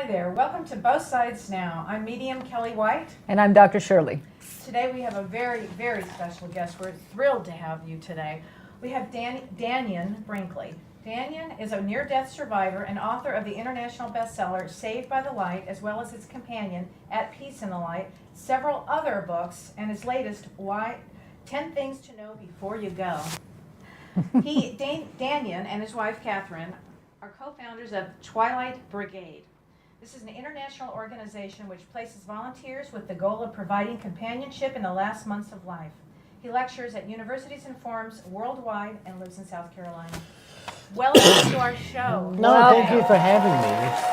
Hi there, welcome to Both Sides Now. I'm medium Kellee White. And I'm Dr. Shirley. Today we have a very, very special guest. We're thrilled to have you today. We have Dannion Brinkley. Dannion is a near-death survivor and author of the international bestseller Saved by the Light, as well as its companion, At Peace in the Light, several other books, and his latest, 10 Things to Know Before You Go. Dannion and his wife, Catherine, are co-founders of Twilight Brigade. This is an international organization which places volunteers with the goal of providing companionship in the last months of life. He lectures at universities and forums worldwide and lives in South Carolina. Welcome to our show. No, thank you for having me.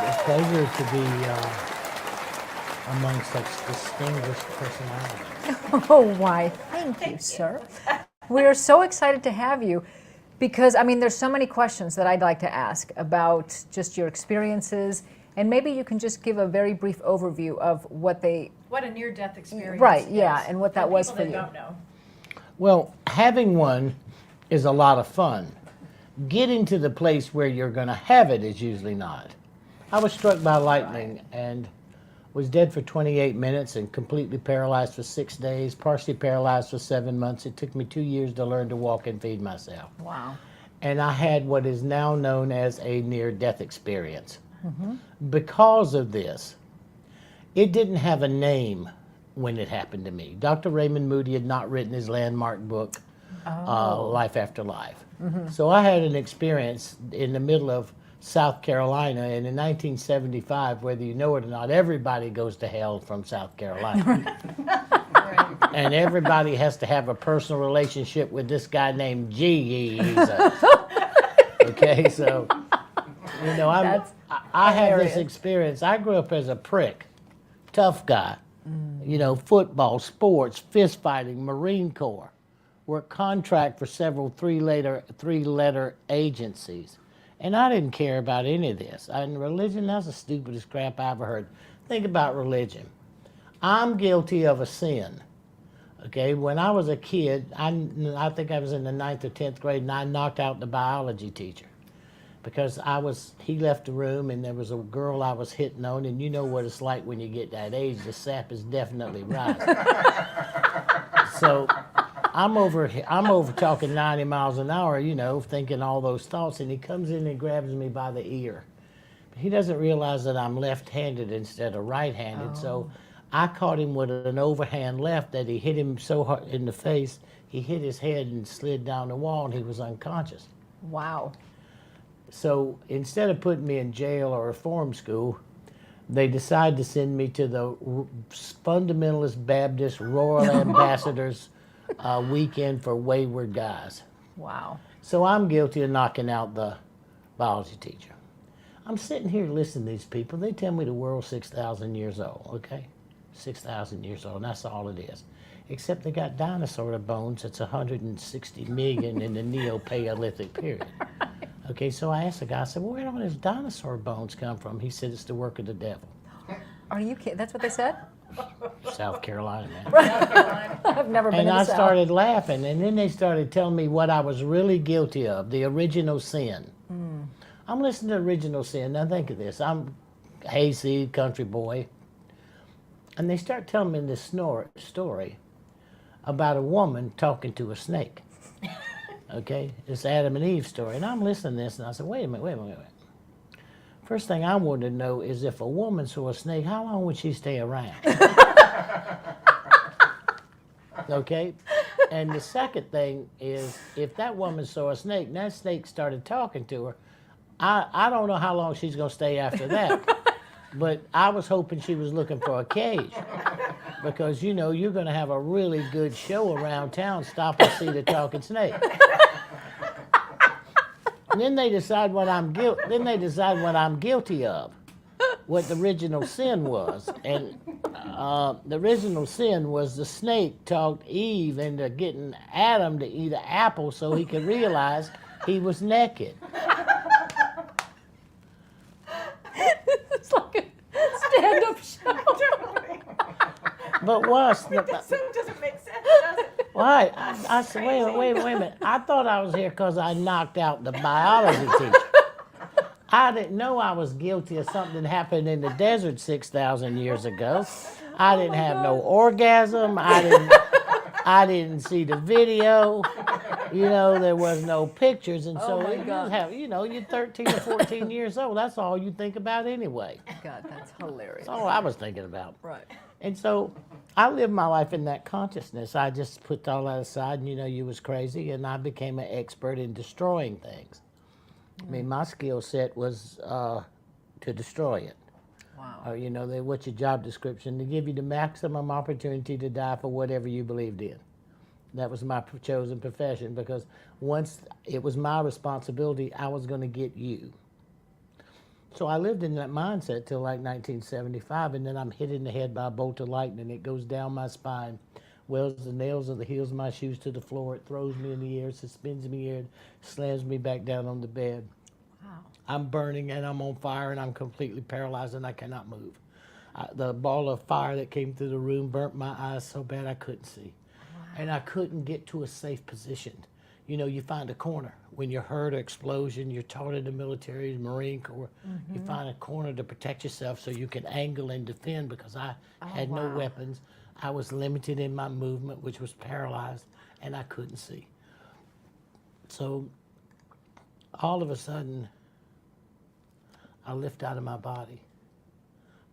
It's a pleasure to be among such distinguished personalities. Oh, why, thank you, sir. We are so excited to have you because, I mean, there's so many questions that I'd like to ask about just your experiences, and maybe you can just give a very brief overview of what a near-death experience right, is. yeah, and what that was for you. Don't know. Well, having one is a lot of fun. Getting to the place where you're going to have it is usually not. I was struck by lightning and was dead for 28 minutes and completely paralyzed for 6 days, partially paralyzed for 7 months. It took me 2 years to learn to walk and feed myself. Wow. And I had what is now known as a near-death experience. Because of this, it didn't have a name when it happened to me. Dr. Raymond Moody had not written his landmark book, Life After Life. So I had an experience in the middle of South Carolina, and in 1975, whether you know it or not, everybody goes to hell from South Carolina. And everybody has to have a personal relationship with this guy named G. Okay, so, you know, I have this experience. I grew up as a prick, tough guy. You know, football, sports, fist fighting, Marine Corps. Worked contract for several three-letter agencies. And I didn't care about any of this. And religion, that's the stupidest crap I ever heard. Think about religion. I'm guilty of a sin. Okay, when I was a kid, I think I was in the 9th or 10th grade, and I knocked out the biology teacher. Because he left the room and there was a girl I was hitting on, and you know what it's like when you get that age, the sap is definitely rising. So I'm over talking 90 miles an hour, you know, thinking all those thoughts, and he comes in and grabs me by the ear. But he doesn't realize that I'm left-handed instead of right-handed, so I caught him with an overhand left that he hit him so hard in the face, he hit his head and slid down the wall, and he was unconscious. Wow. So instead of putting me in jail or reform school, they decided to send me to the Fundamentalist Baptist Royal Ambassadors weekend for wayward guys. Wow. So I'm guilty of knocking out the biology teacher. I'm sitting here listening to these people. They tell me the world's 6,000 years old, okay? 6,000 years old, and that's all it is. Except they got dinosaur bones that's 160 million in the Neo-Paleolithic period. Okay, so I asked the guy, I said, well, where do all these dinosaur bones come from? He said, it's the work of the devil. Are you kidding? That's what they said? South Carolina, man. I've never been And in the I South. started laughing, and then they started telling me what I was really guilty of, the original sin. I'm listening to original sin. Now think of this. I'm hayseed, country boy. And they start telling me this story about a woman talking to a snake. Okay, it's Adam and Eve story. And I'm listening to this, and I said, wait a minute. First thing I wanted to know is if a woman saw a snake, how long would she stay around? Okay? And the second thing is, if that woman saw a snake and that snake started talking to her, I don't know how long she's going to stay after that. But I was hoping she was looking for a cage. Because, you know, you're going to have a really good show around town, stop and see the talking snake. And then they decide what I'm guilty of, what the original sin was. And the original sin was the snake talked Eve into getting Adam to eat an apple so he could realize he was naked. It's like a stand-up show. But what's the... This doesn't make sense, does it? Why? I said, wait a minute. I thought I was here because I knocked out the biology teacher. I didn't know I was guilty of something that happened in the desert 6,000 years ago. I didn't have no orgasm. I didn't see the video. You know, there was no pictures, and so my you God. have, you know, you're 13 or 14 years old. That's all you think about anyway. God, that's hilarious. That's all I was thinking about. Right. And so I lived my life in that consciousness. I just put all that aside, and you know, you was crazy, and I became an expert in destroying things. I mean, my skill set was to destroy it. Wow. You know, what's your job description? To give you the maximum opportunity to die for whatever you believed in. That was my chosen profession, because once it was my responsibility, I was going to get you. So I lived in that mindset till like 1975, and then I'm hit in the head by a bolt of lightning. It goes down my spine, welds the nails of the heels of my shoes to the floor. It throws me in the air, suspends me here, slams me back down on the bed. Wow. I'm burning and I'm on fire and I'm completely paralyzed and I cannot move. The ball of fire that came through the room burnt my eyes so bad I couldn't see. Wow. And I couldn't get to a safe position. You know, you find a corner. When you heard an explosion, you're taught in the military, Marine Corps, you find a corner to protect yourself so you can angle and defend, because I had no weapons. I was limited in my movement, which was paralyzed, and I couldn't see. So all of a sudden, I lift out of my body.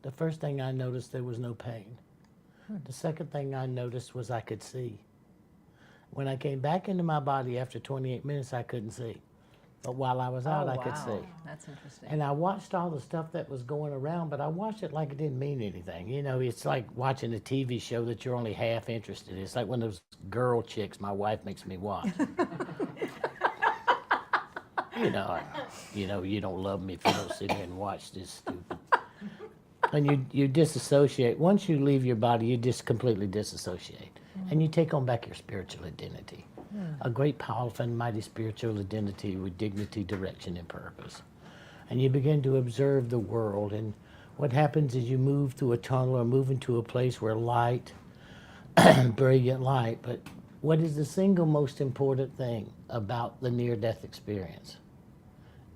The first thing I noticed, there was no pain. The second thing I noticed was I could see. When I came back into my body after 28 minutes, I couldn't see. But while I was out, I could see. That's interesting. And I watched all the stuff that was going around, but I watched it like it didn't mean anything. You know, it's like watching a TV show that you're only half interested in. It's like one of those girl chicks my wife makes me watch. You know, you don't love me if you don't sit here and watch this stupid. And you disassociate. Once you leave your body, you just completely disassociate. And you take on back your spiritual identity. A great, powerful, and mighty spiritual identity with dignity, direction, and purpose. And you begin to observe the world. And what happens is you move through a tunnel or move into a place where light, brilliant light. But what is the single most important thing about the near-death experience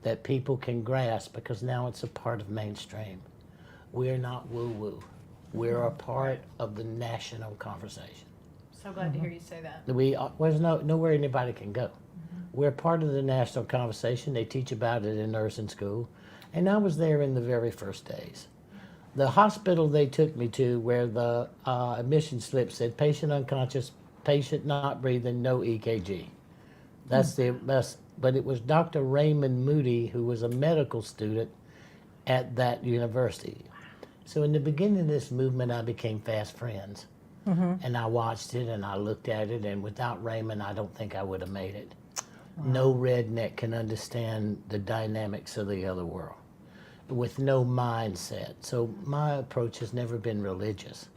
that people can grasp, because now it's a part of mainstream? We're not woo-woo. We're a part of the national conversation. So glad to hear you say that. There's nowhere anybody can go. We're part of the national conversation. They teach about it in nursing school. And I was there in the very first days. The hospital they took me to, where the admission slip said patient unconscious, patient not breathing, no EKG. But it was Dr. Raymond Moody, who was a medical student at that university. So in the beginning of this movement, I became fast friends. And I watched it and I looked at it, and without Raymond, I don't think I would have made it. Wow. No redneck can understand the dynamics of the other world with no mindset. So my approach has never been religious.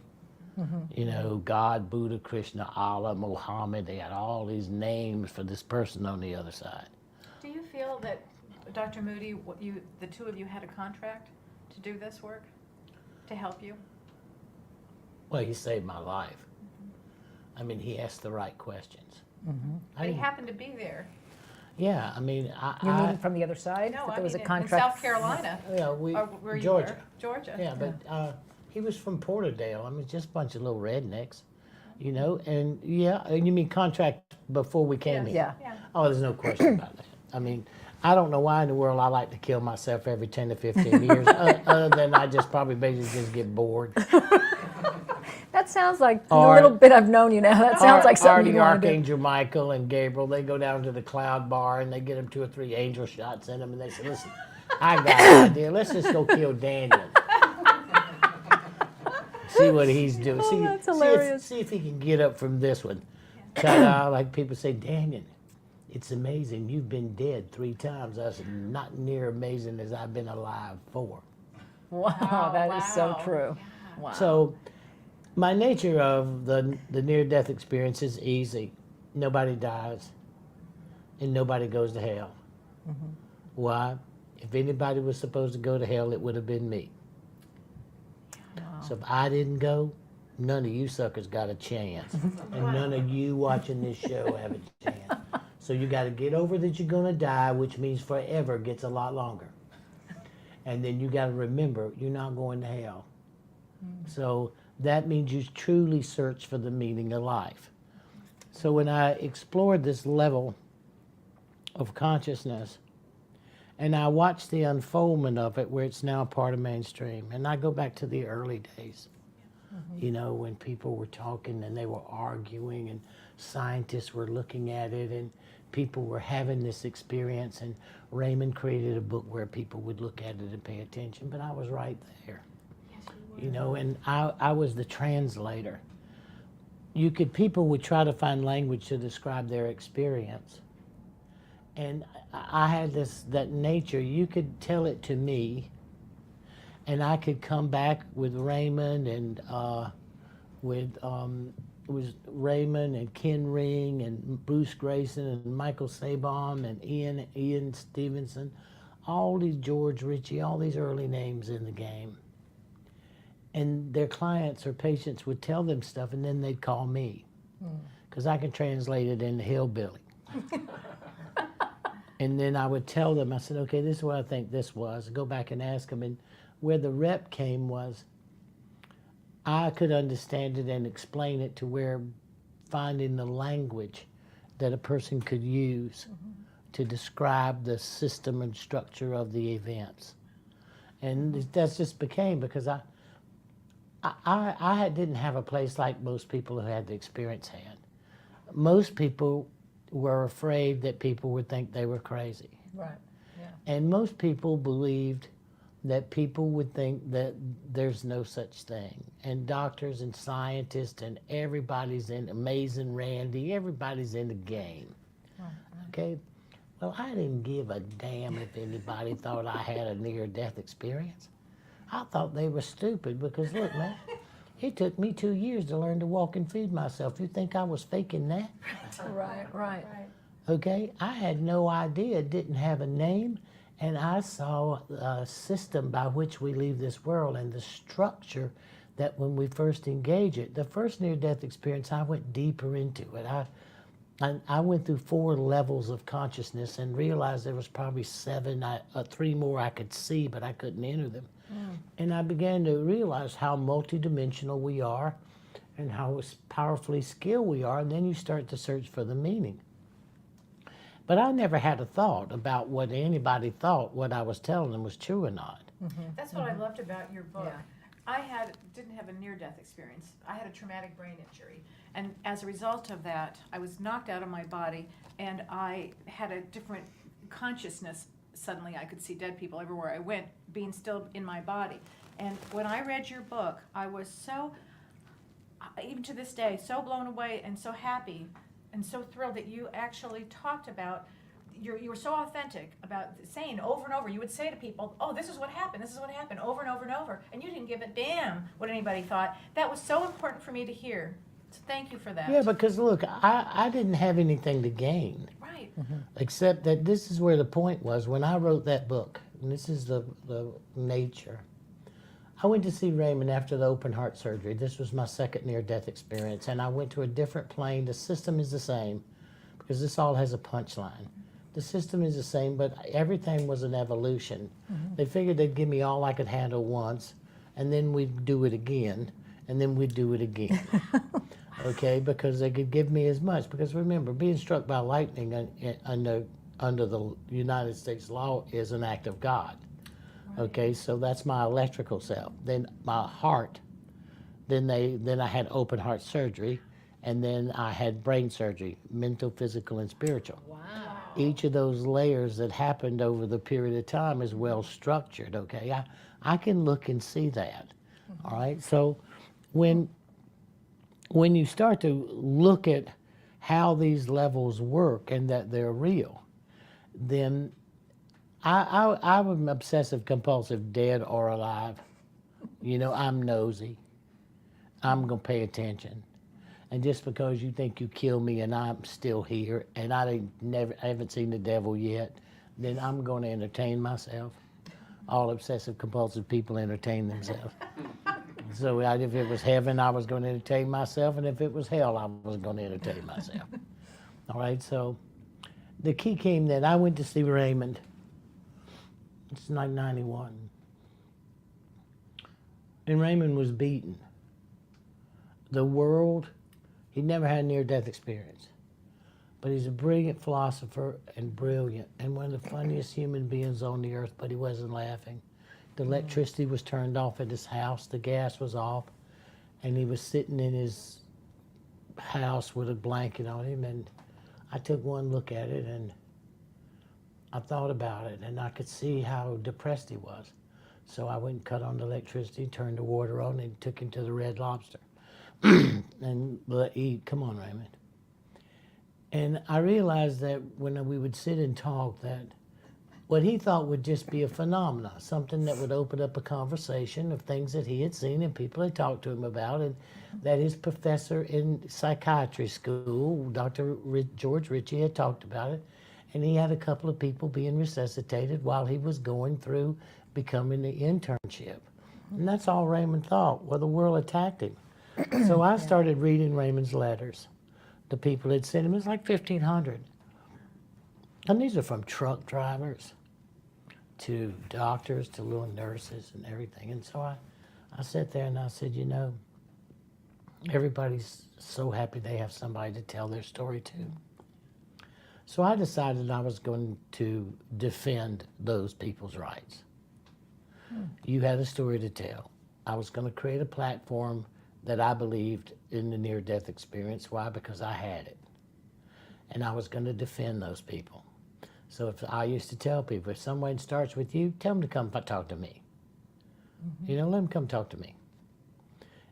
You know, God, Buddha, Krishna, Allah, Muhammad, they had all these names for this person on the other side. Do you feel that, Dr. Moody, the two of you had a contract to do this work, to help you? Well, he saved my life. I mean, he asked the right questions. But he happened to be there. Yeah, I mean, You mean from the other side? No, That I there was mean a contract. in South Carolina. Yeah, Or where you Georgia. were. Georgia. Yeah, but he was from Porterdale. I mean, just a bunch of little rednecks, you know. And and you mean contract before we came here? Yeah. Oh, there's no question about that. I mean, I don't know why in the world I like to kill myself every 10 to 15 years, other than I just probably basically just get bored. That sounds like the little bit I've known you now. That sounds like something you the want to do. Archangel Michael and Gabriel, they go down to the cloud bar and they get them 2 or 3 angel shots in them, and they say, listen, I got an idea. Let's just go kill Dannion. See what he's doing. That's hilarious. See if he can get up from this one. Ta-da, like people say, Dannion, it's amazing. You've been dead 3 times. I said, not near amazing as I've been alive 4. Wow, that is so true. Wow. So my nature of the near-death experience is easy. Nobody dies, and nobody goes to hell. Why? If anybody was supposed to go to hell, it would have been me. Wow. So if I didn't go, none of you suckers got a chance. And none of you watching this show have a chance. So you got to get over that you're going to die, which means forever gets a lot longer. And then you got to remember, you're not going to hell. So that means you truly search for the meaning of life. So when I explored this level of consciousness, and I watched the unfoldment of it where it's now part of mainstream, and I go back to the early days, you know, when people were talking and they were arguing and scientists were looking at it and people were having this experience, and Raymond created a book where people would look at it and pay attention, but I was right there. You know, and I was the translator. People would try to find language to describe their experience. And I had that nature, you could tell it to me, and I could come back with Raymond and it was Raymond and Ken Ring and Bruce Grayson and Michael Sabom and Ian Stevenson, all these George Ritchie, all these early names in the game. And their clients or patients would tell them stuff, and then they'd call me, because I can translate it into hillbilly. And then I would tell them, I said, okay, this is what I think this was. Go back and ask them. And where the rep came was, I could understand it and explain it to where finding the language that a person could use to describe the system and structure of the events. And that just became, because I didn't have a place like most people who had the experience had. Most people were afraid that people would think they were crazy. Right. Yeah. And most people believed that people would think that there's no such thing. And doctors and scientists and everybody's in Amazing Randy, everybody's in the game. Right. Okay? Well, I didn't give a damn if anybody thought I had a near-death experience. I thought they were stupid because, look, man, it took me 2 years to learn to walk and feed myself. You think I was faking that? Right. Okay? I had no idea, didn't have a name, and I saw a system by which we leave this world and the structure that when we first engage it. The first near-death experience, I went deeper into it. I went through 4 levels of consciousness and realized there was probably 7, 3 more I could see, but I couldn't enter them. And I began to realize how multidimensional we are and how powerfully skilled we are, and then you start to search for the meaning. But I never had a thought about what anybody thought what I was telling them was true or not. That's what I loved about your book. Yeah. I didn't have a near-death experience. I had a traumatic brain injury. And as a result of that, I was knocked out of my body, and I had a different consciousness. Suddenly I could see dead people everywhere I went, being still in my body. And when I read your book, I was so, even to this day, so blown away and so happy and so thrilled that you actually talked about, you were so authentic about saying over and over, you would say to people, oh, this is what happened, over and over and over, and you didn't give a damn what anybody thought. That was so important for me to hear. So thank you for that. Yeah, because look, I didn't have anything to gain. Right. Except that this is where the point was. When I wrote that book, and this is the nature, I went to see Raymond after the open heart surgery. This was my second near-death experience, and I went to a different plane. The system is the same, because this all has a punchline. The system is the same, but everything was an evolution. They figured they'd give me all I could handle once, and then we'd do it again, and then we'd do it again. Okay, because they could give me as much. Because remember, being struck by lightning under the United States law is an act of God. Okay, so that's my electrical self. Then my heart. Then I had open heart surgery, and then I had brain surgery, mental, physical, and spiritual. Wow. Each of those layers that happened over the period of time is well structured. Okay, I can look and see that. All right, so when you start to look at how these levels work and that they're real, then I'm an obsessive compulsive, dead or alive. You know, I'm nosy. I'm going to pay attention. And just because you think you killed me and I'm still here and I haven't seen the devil yet, then I'm going to entertain myself. All obsessive compulsive people entertain themselves. So if it was heaven, I was going to entertain myself, and if it was hell, I was going to entertain myself. All right, so the key came that I went to see Raymond. It's like 91. And Raymond was beaten. The world, he never had a near-death experience. But he's a brilliant philosopher and brilliant and one of the funniest human beings on the earth, but he wasn't laughing. The electricity was turned off at his house, the gas was off, and he was sitting in his house with a blanket on him, and I took one look at it and I thought about it, and I could see how depressed he was. So I went and cut on the electricity, turned the water on, and took him to the Red Lobster. And come on, Raymond. And I realized that when we would sit and talk, that what he thought would just be a phenomena, something that would open up a conversation of things that he had seen and people had talked to him about, and that his professor in psychiatry school, Dr. George Ritchie, had talked about it, and he had a couple of people being resuscitated while he was going through becoming the internship. And that's all Raymond thought. Well, the world attacked him. So I started reading Raymond's letters. The people had sent him, it was like 1,500. And these are from truck drivers to doctors to little nurses and everything. And so I sat there and I said, you know, everybody's so happy they have somebody to tell their story to. So I decided I was going to defend those people's rights. You had a story to tell. I was going to create a platform that I believed in the near-death experience. Why? Because I had it. And I was going to defend those people. So if I used to tell people, if someone starts with you, tell them to come talk to me. You know, let them come talk to me.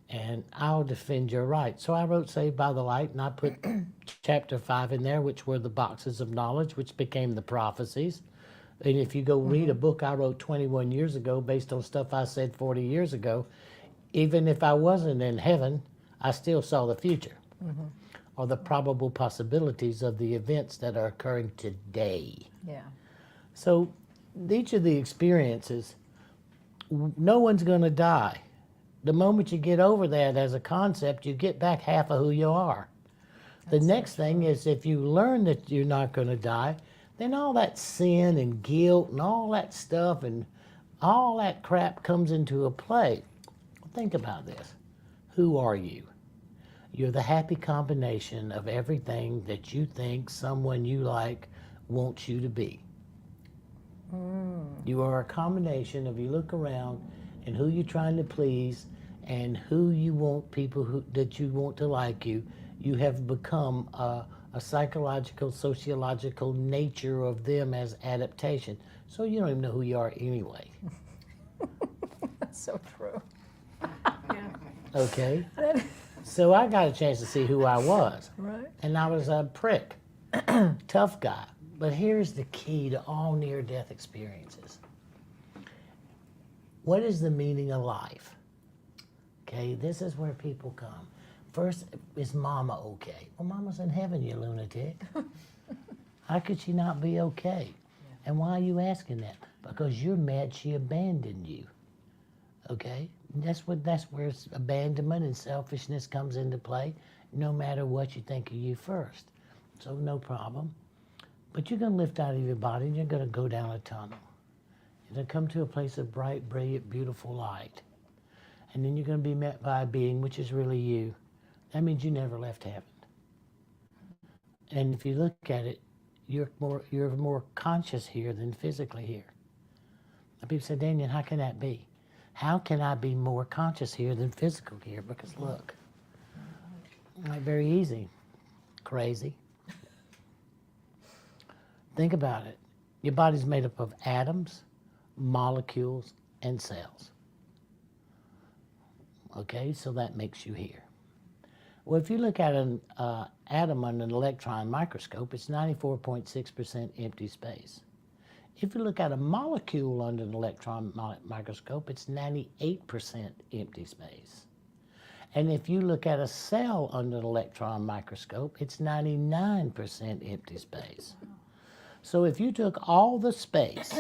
And I'll defend your rights. So I wrote Saved by the Light, and I put chapter 5 in there, which were the boxes of knowledge, which became the prophecies. And if you go read a book I wrote 21 years ago based on stuff I said 40 years ago, even if I wasn't in heaven, I still saw the future or the probable possibilities of the events that are occurring today. Yeah. So each of the experiences, no one's going to die. The moment you get over that as a concept, you get back half of who you are. The next thing is if you learn that you're not going to die, then all that sin and guilt and all that stuff and all that crap comes into a play. Think about this. Who are you? You're the happy combination of everything that you think someone you like wants you to be. You are a combination of, you look around and who you're trying to please and who you want people that you want to like you. You have become a psychological, sociological nature of them as adaptation. So you don't even know who you are anyway. That's so true. Okay? So I got a chance to see who I was. Right. And I was a prick, tough guy. But here's the key to all near-death experiences. What is the meaning of life? Okay, this is where people come. First, is Mama okay? Well, Mama's in heaven, you lunatic. How could she not be okay? Yeah. And why are you asking that? Because you're mad she abandoned you. Okay? That's where abandonment and selfishness comes into play, no matter what you think of you first. So no problem. But you're going to lift out of your body and you're going to go down a tunnel. You're going to come to a place of bright, brilliant, beautiful light. And then you're going to be met by a being which is really you. That means you never left heaven. And if you look at it, you're more conscious here than physically here. And people say, Dannion, how can that be? How can I be more conscious here than physical here? Because look, very easy, crazy. Think about it. Your body's made up of atoms, molecules, and cells. Okay, so that makes you here. Well, if you look at an atom under an electron microscope, it's 94.6% empty space. If you look at a molecule under an electron microscope, it's 98% empty space. And if you look at a cell under an electron microscope, it's 99% empty space. So if you took all the space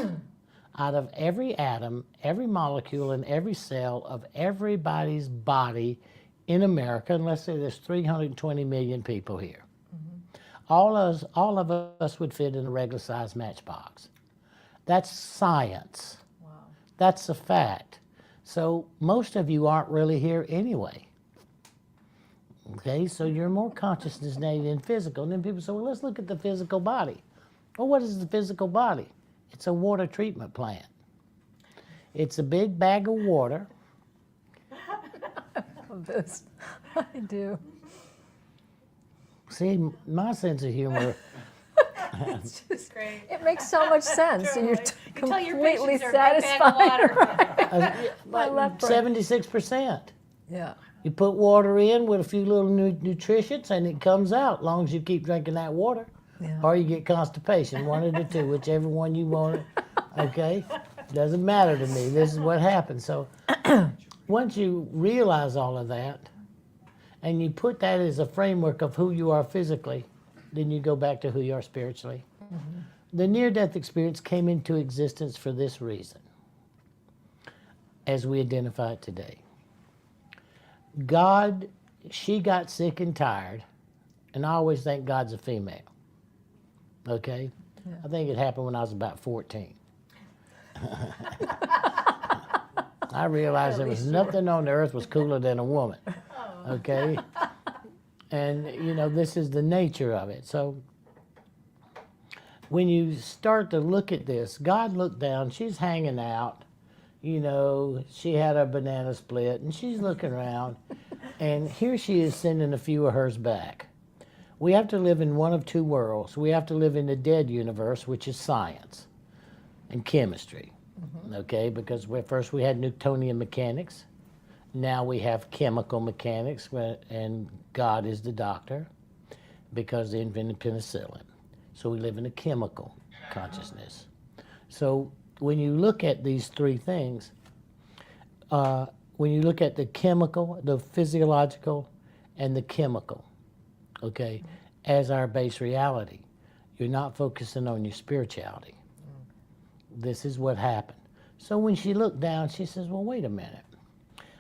out of every atom, every molecule, and every cell of everybody's body in America, and let's say there's 320 million people here, all of us would fit in a regular-sized matchbox. That's science. Wow. That's a fact. So most of you aren't really here anyway. Okay, so you're more consciousness than physical. And then people say, well, let's look at the physical body. Well, what is the physical body? It's a water treatment plant. It's a big bag of water. I love this. I do. See, my sense of humor. It's just great. It makes so much sense. So you're You tell your completely patients they're a big bag of satisfied. water. My left brain. 76%. Yeah. You put water in with a few little nutrients and it comes out, as long as you keep drinking that water. Yeah. Or you get constipation, one of the two, whichever one you want. Okay? Doesn't matter to me. This is what happens. So once you realize all of that and you put that as a framework of who you are physically, then you go back to who you are spiritually. Mm-hmm. The near-death experience came into existence for this reason, as we identify it today. God, she got sick and tired, and I always think God's a female. Okay? Yeah. I think it happened when I was about 14. I realized there was nothing on the earth was cooler than a woman. Okay? And, you know, this is the nature of it. So when you start to look at this, God looked down, she's hanging out, you know, she had a banana split, and she's looking around, and here she is sending a few of hers back. We have to live in one of two worlds. We have to live in the dead universe, which is science and chemistry, okay? Because first we had Newtonian mechanics. Now we have chemical mechanics, and God is the doctor because they invented penicillin. So we live in a chemical consciousness. So when you look at these three things, when you look at the chemical, the physiological, and the chemical, okay, as our base reality, you're not focusing on your spirituality. This is what happened. So when she looked down, she says, well, wait a minute.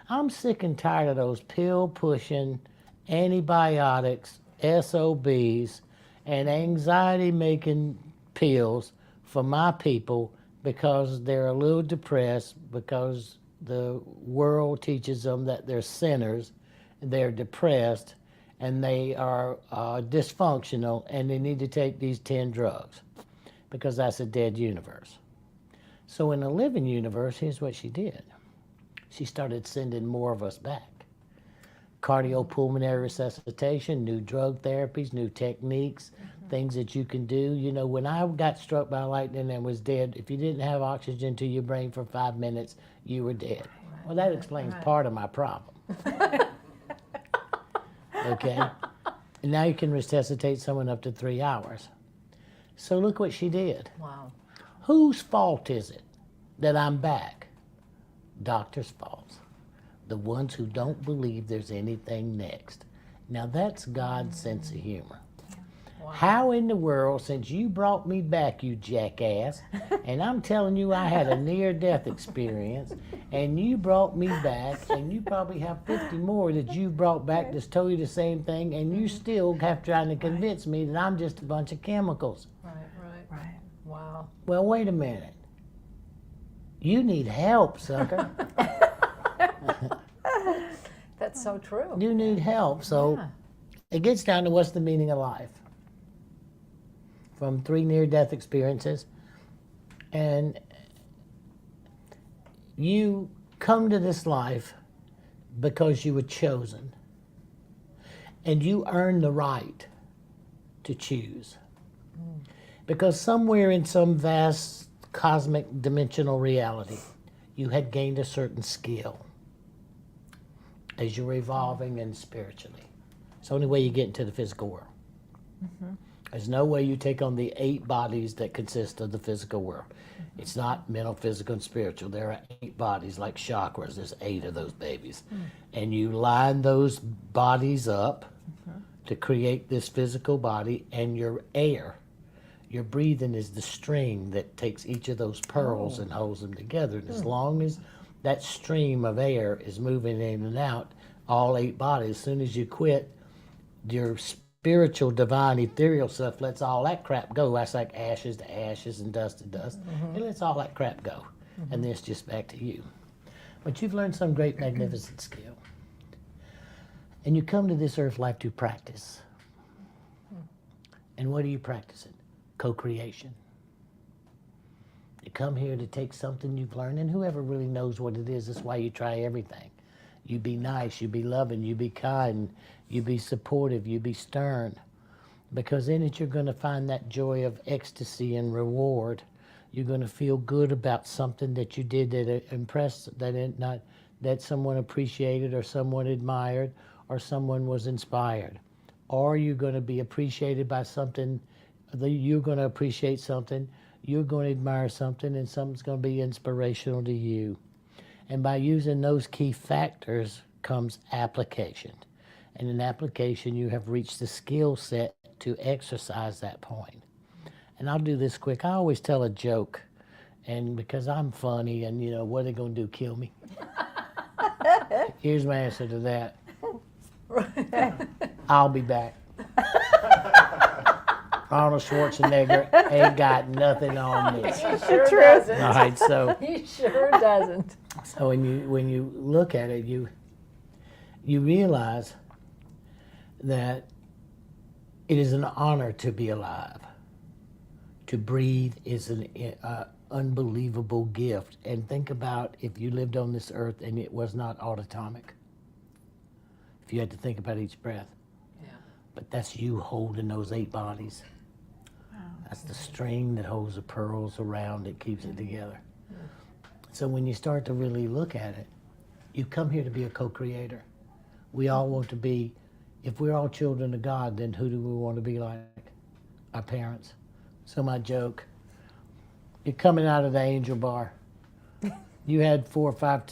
I'm sick and tired of those pill-pushing, antibiotics, SOBs, and anxiety-making pills for my people because they're a little depressed, because the world teaches them that they're sinners, they're depressed, and they are dysfunctional, and they need to take these 10 drugs because that's a dead universe. So in a living universe, here's what she did. She started sending more of us back. Cardiopulmonary resuscitation, new drug therapies, new techniques, things that you can do. You know, when I got struck by lightning and was dead, if you didn't have oxygen to your brain for 5 minutes, you were dead. Well, that explains part of my problem. Okay? And now you can resuscitate someone up to 3 hours. So look what she did. Wow. Whose fault is it that I'm back? Doctor's fault. The ones who don't believe there's anything next. Now that's God's sense of humor. Wow. How in the world, since you brought me back, you jackass, and I'm telling you I had a near-death experience, and you brought me back, and you probably have 50 more that you brought back that's told you the same thing, and you still have trying to convince me that I'm just a bunch of chemicals. Right. Wow. Well, wait a minute. You need help, sucker. That's so true. You need help. So it gets down to what's the meaning of life. From 3 near-death experiences. And you come to this life because you were chosen. And you earn the right to choose. Because somewhere in some vast cosmic dimensional reality, you had gained a certain skill as you're evolving and spiritually. It's the only way you get into the physical world. There's no way you take on the 8 bodies that consist of the physical world. It's not mental, physical, and spiritual. There are 8 bodies like chakras. There's 8 of those babies. And you line those bodies up to create this physical body, and your air, your breathing is the string that takes each of those pearls and holds them together. And as long as that stream of air is moving in and out, all 8 bodies, as soon as you quit, your spiritual, divine, ethereal stuff lets all that crap go. That's like ashes to ashes and dust to dust. It lets all that crap go. And then it's just back to you. but you've learned some great, magnificent skill. And you come to this earth life to practice. And what are you practicing? Co-creation. You come here to take something you've learned, and whoever really knows what it is, that's why you try everything. You be nice, you be loving, you be kind, you be supportive, you be stern. Because in it you're going to find that joy of ecstasy and reward. You're going to feel good about something that you did that impressed, that someone appreciated or someone admired or someone was inspired. Or you're going to be appreciated by something, you're going to appreciate something, you're going to admire something, and something's going to be inspirational to you. And by using those key factors comes application. And in application, you have reached the skill set to exercise that point. And I'll do this quick. I always tell a joke, and because I'm funny, and what are they going to do, kill me? Here's my answer to that. I'll be back. Arnold Schwarzenegger ain't got nothing on me. He sure doesn't. All right, so He sure doesn't. so when you look at it, you realize that it is an honor to be alive. To breathe is an unbelievable gift. And think about if you lived on this earth and it was not autotomic. If you had to think about each breath. Yeah. But that's you holding those 8 bodies. Wow. That's the string that holds the pearls around it, keeps it together. So when you start to really look at it, you come here to be a co-creator. We all want to be, if we're all children of God, then who do we want to be like? Our parents. So my joke, you're coming out of the angel bar. You had 4 or 5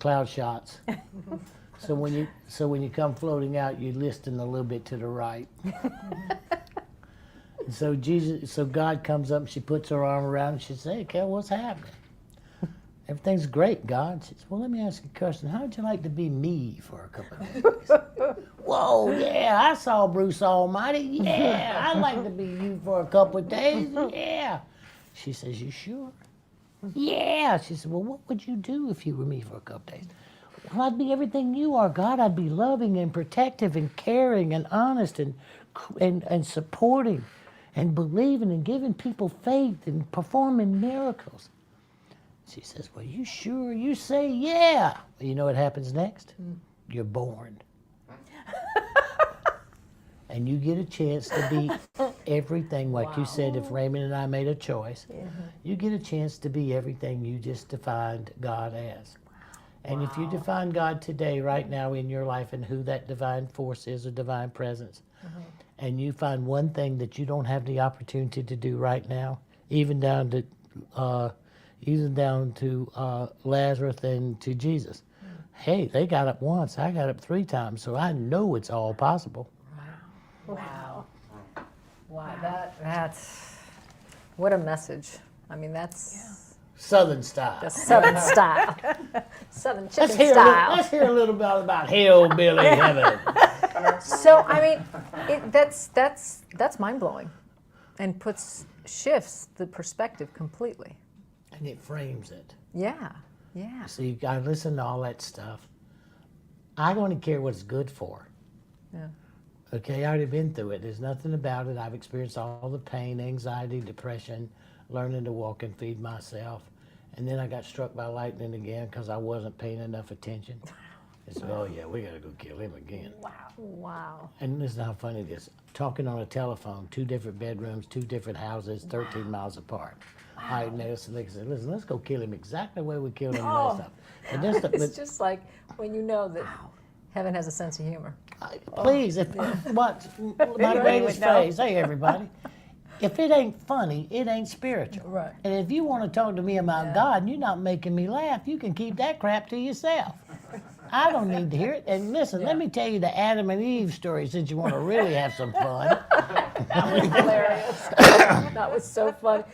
cloud shots. So when you come floating out, you're listing a little bit to the right. And so God comes up and she puts her arm around and she says, "Hey, Kel, what's happening?" "Everything's great, God." She says, "Well, let me ask you a question. How would you like to be me for a couple of days?" "Whoa, yeah, I saw Bruce Almighty. Yeah, I'd like to be you for a couple of days. Yeah." She says, "You sure?" "Yeah." She said, "Well, what would you do if you were me for a couple of days?" "Well, I'd be everything you are, God. I'd be loving and protective and caring and honest and supporting and believing and giving people faith and performing miracles." She says, "Well, you sure? You say yeah." Well, you know what happens next? You're born. And you get a chance to be everything, like you said, if Raymond and I made a choice, you get a chance to be everything you just defined God as. And if you define God today, right now in your life, and who that divine force is, or divine presence, and you find one thing that you don't have the opportunity to do right now, even down to Lazarus and to Jesus. Hey, they got up once, I got up 3 times, so I know it's all possible. Wow. That's what a message. I mean, that's Southern style. the Southern style. Southern chicken style. Let's hear a little bit about hillbilly heaven. So I mean, that's mind blowing, and shifts the perspective completely. And it frames it. Yeah, yeah. So you got to listen to all that stuff. I don't care what it's good for. Yeah. Okay, I already been through it. There's nothing about it. I've experienced all the pain, anxiety, depression, learning to walk and feed myself. And then I got struck by lightning again because I wasn't paying enough attention. I said, "Oh yeah, we got to go kill him again." Wow. And this is how funny it is. Talking on a telephone, 2 different bedrooms, 2 different houses, 13 miles apart. All right, Nelson said, "Listen, let's go kill him exactly the way we killed him last time." And this, It's just like when you know that heaven has a sense of humor. Please, watch my greatest phrase. Hey, everybody. If it ain't funny, it ain't spiritual. Right. And if you want to talk to me about God and you're not making me laugh, you can keep that crap to yourself. I don't need to hear it. And listen, let me tell you the Adam and Eve story since you want to really have some fun. That was hilarious. That was so funny.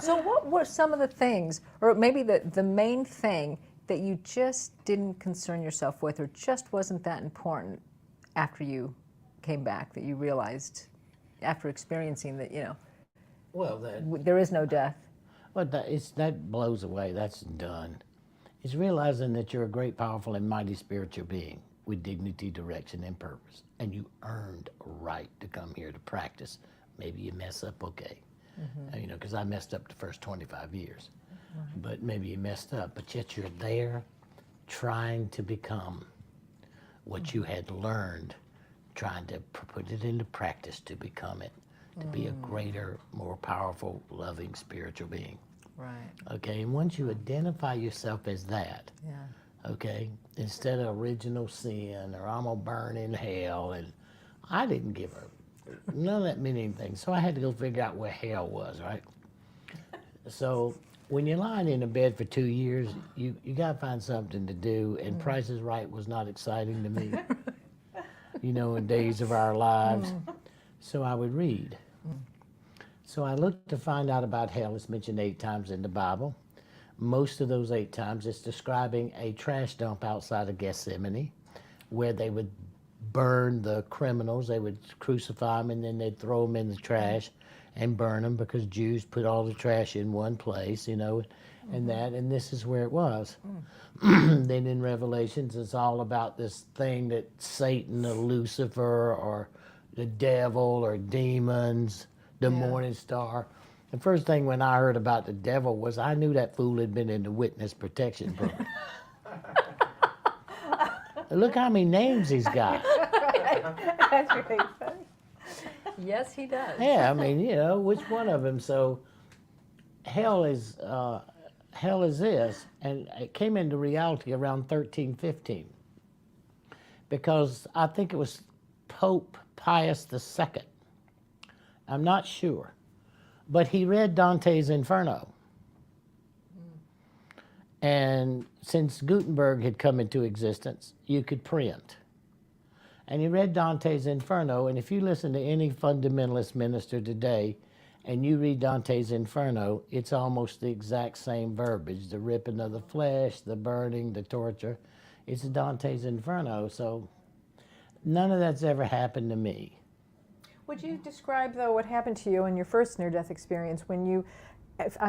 So what were some of the things, or maybe the main thing that you just didn't concern yourself with, or just wasn't that important after you came back, that you realized after experiencing that, Well, there is no death? that blows away. That's done. It's realizing that you're a great, powerful, and mighty spiritual being with dignity, direction, and purpose. And you earned a right to come here to practice. Maybe you mess up, okay. You know, because I messed up the first 25 years. But maybe you messed up, but yet you're there trying to become what you had learned, trying to put it into practice to become it, to be a greater, more powerful, loving spiritual being. Right. Okay, and once you identify yourself as that, okay, instead of original sin or I'm gonna burn in hell, and I didn't give a, none of that meant anything. So I had to go figure out where hell was, right? So when you're lying in a bed for 2 years, you gotta find something to do, and Price is Right was not exciting to me, you know, in days of our lives. So I would read. So I looked to find out about hell. It's mentioned 8 times in the Bible. Most of those 8 times it's describing a trash dump outside of Gethsemane where they would burn the criminals. They would crucify them and then they'd throw them in the trash and burn them because Jews put all the trash in one place, you know, and that, and this is where it was. Then in Revelations, it's all about this thing that Satan or Lucifer or the devil or demons, the morning star. The first thing when I heard about the devil was I knew that fool had been in the witness protection program. Look how many names he's got. That's really funny. Yes, he does. Yeah, I mean, you know, which one of them? So hell is this, and it came into reality around 1315 because I think it was Pope Pius II. I'm not sure, but he read Dante's Inferno. And since Gutenberg had come into existence, you could print. And he read Dante's Inferno, and if you listen to any fundamentalist minister today, and you read Dante's Inferno, it's almost the exact same verbiage, the ripping of the flesh, the burning, the torture. It's Dante's Inferno, so none of that's ever happened to me. Would you describe, though, what happened to you in your first near-death experience when you,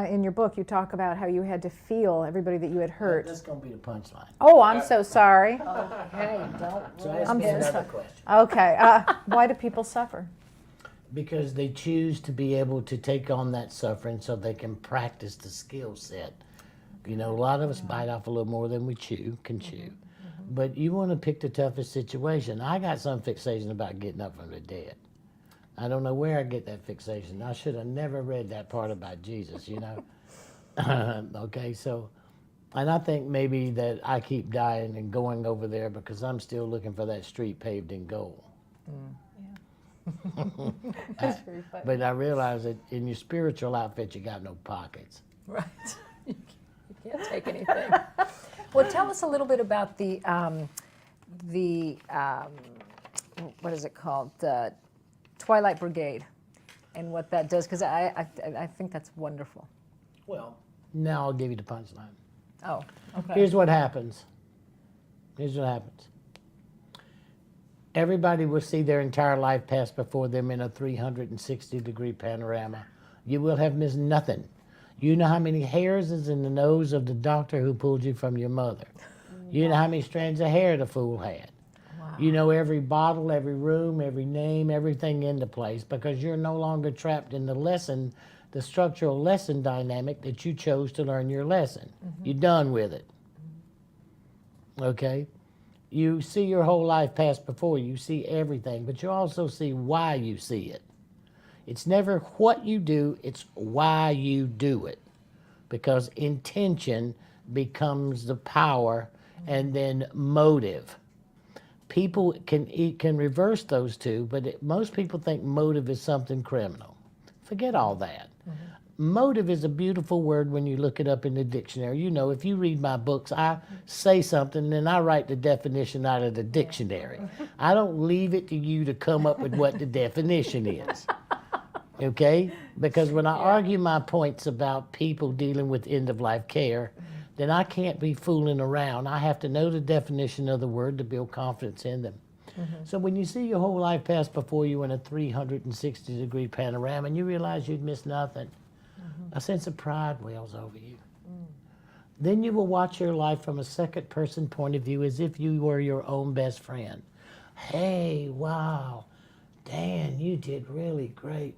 in your book, you talk about how you had to feel everybody that you had hurt? That's going to be the punchline. Oh, I'm so sorry. Okay, don't. So ask me another question. Okay, why do people suffer? Because they choose to be able to take on that suffering so they can practice the skill set. You know, a lot of us bite off a little more than we can chew. But you want to pick the toughest situation. I got some fixation about getting up from the dead. I don't know where I get that fixation. I should have never read that part about Jesus, you know. Okay, so, and I think maybe that I keep dying and going over there because I'm still looking for that street paved in gold. That's very funny. But I realize that in your spiritual outfit, you got no pockets. Right. You can't take anything. Well, tell us a little bit about the what is it called? The Twilight Brigade and what that does, because I think that's wonderful. Well, now I'll give you the punchline. Oh, okay. Here's what happens. Here's what happens. Everybody will see their entire life pass before them in a 360-degree panorama. You will have missed nothing. You know how many hairs is in the nose of the doctor who pulled you from your mother. You know how many strands of hair the fool had. Wow. You know every bottle, every room, every name, everything into place because you're no longer trapped in the lesson, the structural lesson dynamic that you chose to learn your lesson. You're done with it. Okay? You see your whole life pass before you. You see everything, but you also see why you see it. It's never what you do, it's why you do it. Because intention becomes the power and then motive. People can reverse those two, but most people think motive is something criminal. Forget all that. Motive is a beautiful word when you look it up in the dictionary. You know, if you read my books, I say something and I write the definition out of the dictionary. I don't leave it to you to come up with what the definition is. Okay? Because when I argue my points about people dealing with end-of-life care, then I can't be fooling around. I have to know the definition of the word to build confidence in them. So when you see your whole life pass before you in a 360-degree panorama and you realize you'd missed nothing, a sense of pride wells over you. Then you will watch your life from a second person point of view as if you were your own best friend. Hey, wow, Dan, you did really great.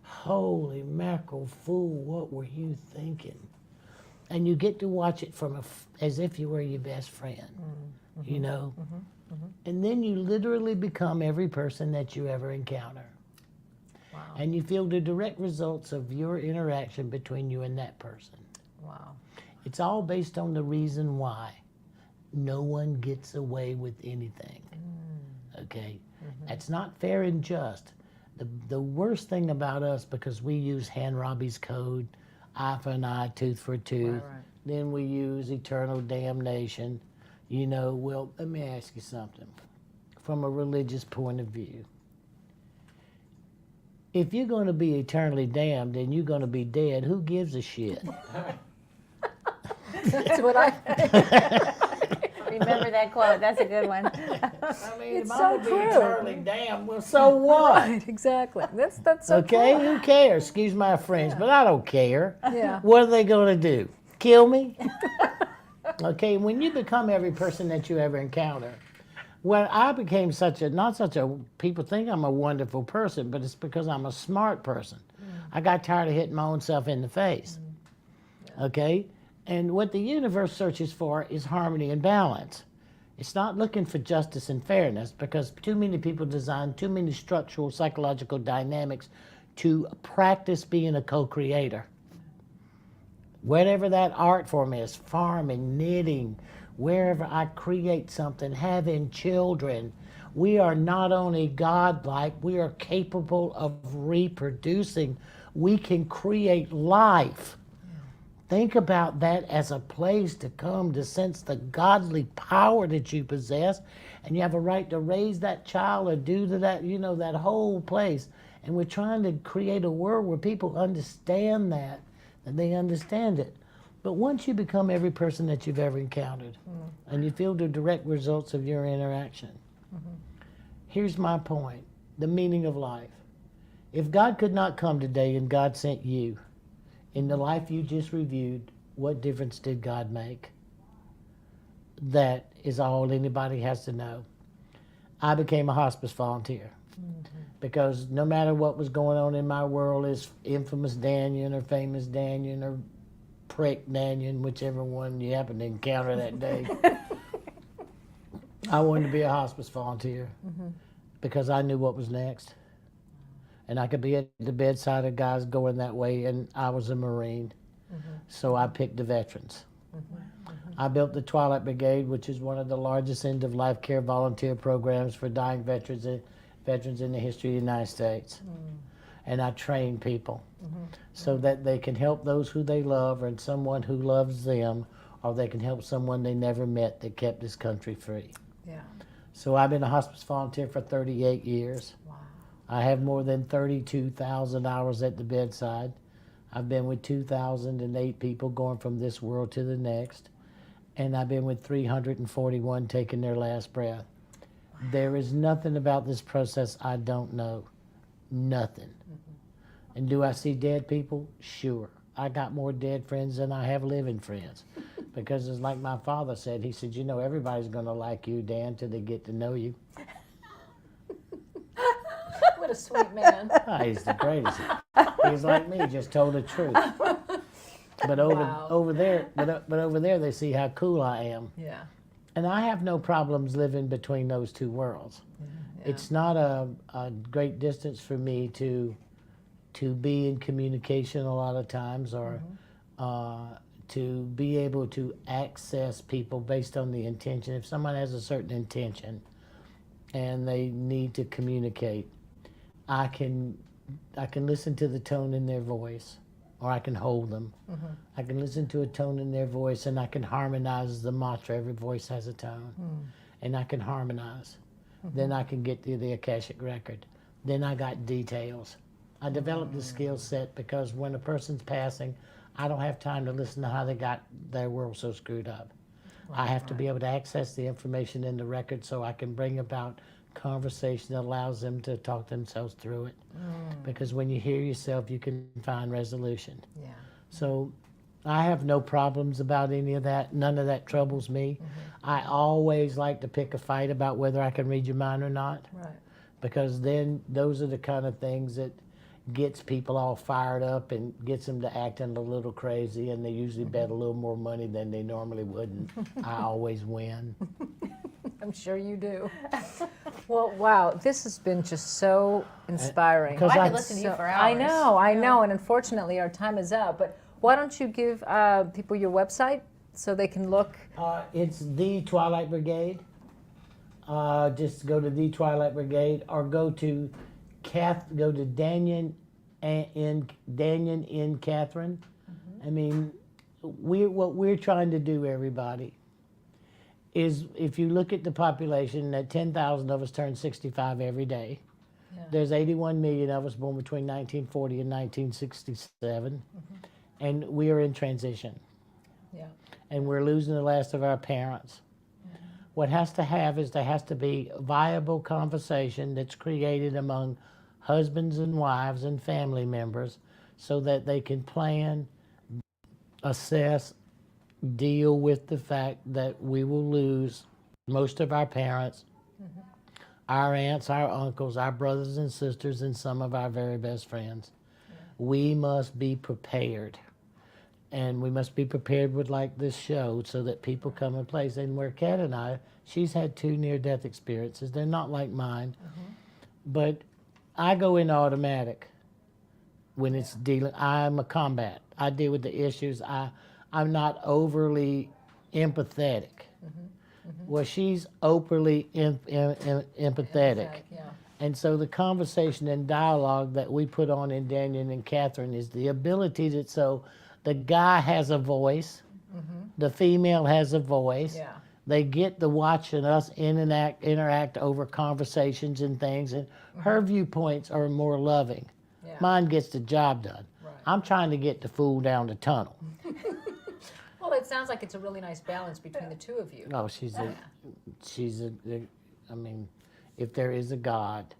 Holy mackerel, fool, what were you thinking? And you get to watch it from as if you were your best friend, you know? And then you literally become every person that you ever encounter. Wow. And you feel the direct results of your interaction between you and that person. Wow. It's all based on the reason why. No one gets away with anything. Okay? That's not fair and just. The worst thing about us, because we use Hammurabi's code, eye for an eye, tooth for a tooth, Right. then we use eternal damnation. You know, well, let me ask you something from a religious point of view. If you're going to be eternally damned and you're going to be dead, who gives a shit? That's what I Remember that quote. That's a good one. I mean, It's if so I'm going to be true. eternally damned, well, so what? Right, exactly. That's so Okay, true. who cares? Excuse my French, but I don't care. Yeah. What are they going to do? Kill me? Okay, when you become every person that you ever encounter, well, I became people think I'm a wonderful person, but it's because I'm a smart person. I got tired of hitting my own self in the face. Okay? And what the universe searches for is harmony and balance. It's not looking for justice and fairness because too many people design too many structural psychological dynamics to practice being a co-creator. Whatever that art form is, farming, knitting, wherever I create something, having children, we are not only godlike, we are capable of reproducing. We can create life. Think about that as a place to come to sense the godly power that you possess, and you have a right to raise that child or do to that, you know, that whole place. And we're trying to create a world where people understand that they understand it. But once you become every person that you've ever encountered, and you feel the direct results of your interaction, here's my point, the meaning of life. If God could not come today and God sent you, in the life you just reviewed, what difference did God make? That is all anybody has to know. I became a hospice volunteer because no matter what was going on in my world, as infamous Dannion or famous Dannion or prick Dannion, whichever one you happen to encounter that day, I wanted to be a hospice volunteer because I knew what was next. And I could be at the bedside of guys going that way, and I was a Marine. So I picked the veterans. I built the Twilight Brigade, which is one of the largest end-of-life care volunteer programs for dying veterans in the history of the United States. And I train people so that they can help those who they love or someone who loves them, or they can help someone they never met that kept this country free. Yeah. So I've been a hospice volunteer for 38 years. Wow. I have more than 32,000 hours at the bedside. I've been with 2,008 people going from this world to the next. And I've been with 341 taking their last breath. There is nothing about this process I don't know. Nothing. And do I see dead people? Sure. I got more dead friends than I have living friends. Because it's like my father said, he said, you know, everybody's going to like you, Dan, till they get to know you. What a sweet man. Oh, he's the greatest. He's like me, just told the truth. But over there, they see how cool I am. Yeah. And I have no problems living between those two worlds. Yeah. It's not a great distance for me to be in communication a lot of times, or to be able to access people based on the intention. If someone has a certain intention and they need to communicate, I can listen to the tone in their voice, or I can hold them. I can listen to a tone in their voice, and I can harmonize the mantra. Every voice has a tone. And I can harmonize. Then I can get to the Akashic record. Then I got details. I developed the skill set because when a person's passing, I don't have time to listen to how they got their world so screwed up. I have to be able to access the information in the record so I can bring about conversation that allows them to talk themselves through it. Because when you hear yourself, you can find resolution. Yeah. So I have no problems about any of that. None of that troubles me. I always like to pick a fight about whether I can read your mind or not. Right. Because then those are the kind of things that gets people all fired up and gets them to acting a little crazy, and they usually bet a little more money than they normally would, and I always win. I'm sure you do. Well, wow, this has been just so inspiring. Because I I- could listen to you for I hours. know, and unfortunately our time is up. But why don't you give people your website so they can look? It's The Twilight Brigade. Just go to The Twilight Brigade, or go to Dannion in Catherine. I mean, what we're trying to do, everybody, is if you look at the population, that 10,000 of us turn 65 every day. Yeah. There's 81 million of us born between 1940 and 1967, and we are in transition, Yeah. and we're losing the last of our parents. What has to have is there has to be a viable conversation that's created among husbands and wives and family members so that they can plan, assess, deal with the fact that we will lose most of our parents, our aunts, our uncles, our brothers and sisters, and some of our very best friends. We must be prepared. And we must be prepared with like this show so that people come in place. And where Kat and I, she's had 2 near-death experiences. They're not like mine. But I go in automatic when it's dealing. I'm a combat. I deal with the issues. I'm not overly empathetic. Well, she's overly empathetic. Yeah. And so the conversation and dialogue that we put on in Dannion and Catherine is the ability that the guy has a voice, the female has a voice. Yeah. They get to watching us interact over conversations and things, and her viewpoints are more loving. Yeah. Mine gets the job done. Right. I'm trying to get the fool down the tunnel. Well, it sounds like it's a really nice balance between the two of you. Oh, I mean, if there is a God,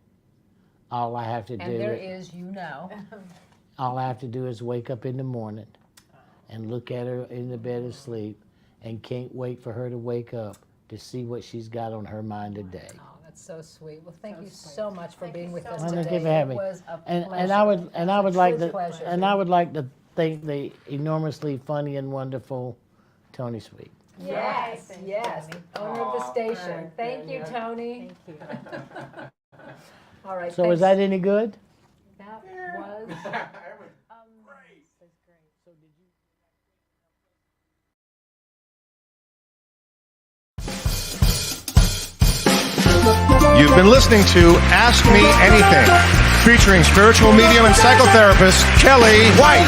all I have to do And there is, all I have to do is wake up in the morning and look at her in the bed of sleep and can't wait for her to wake up to see what she's got on her mind today. Oh, that's so sweet. Well, thank you so much for being with us Well, thank today. you for having It me. was a And pleasure. I would like True to pleasure. and I would like to thank the enormously funny and wonderful Tony Sweet. Yes, yes, owner of the station. Thank you, Tony. Thank you. All right. So was that any good? That was. You've been listening to Ask Me Anything, featuring spiritual medium and psychotherapist Kellee White.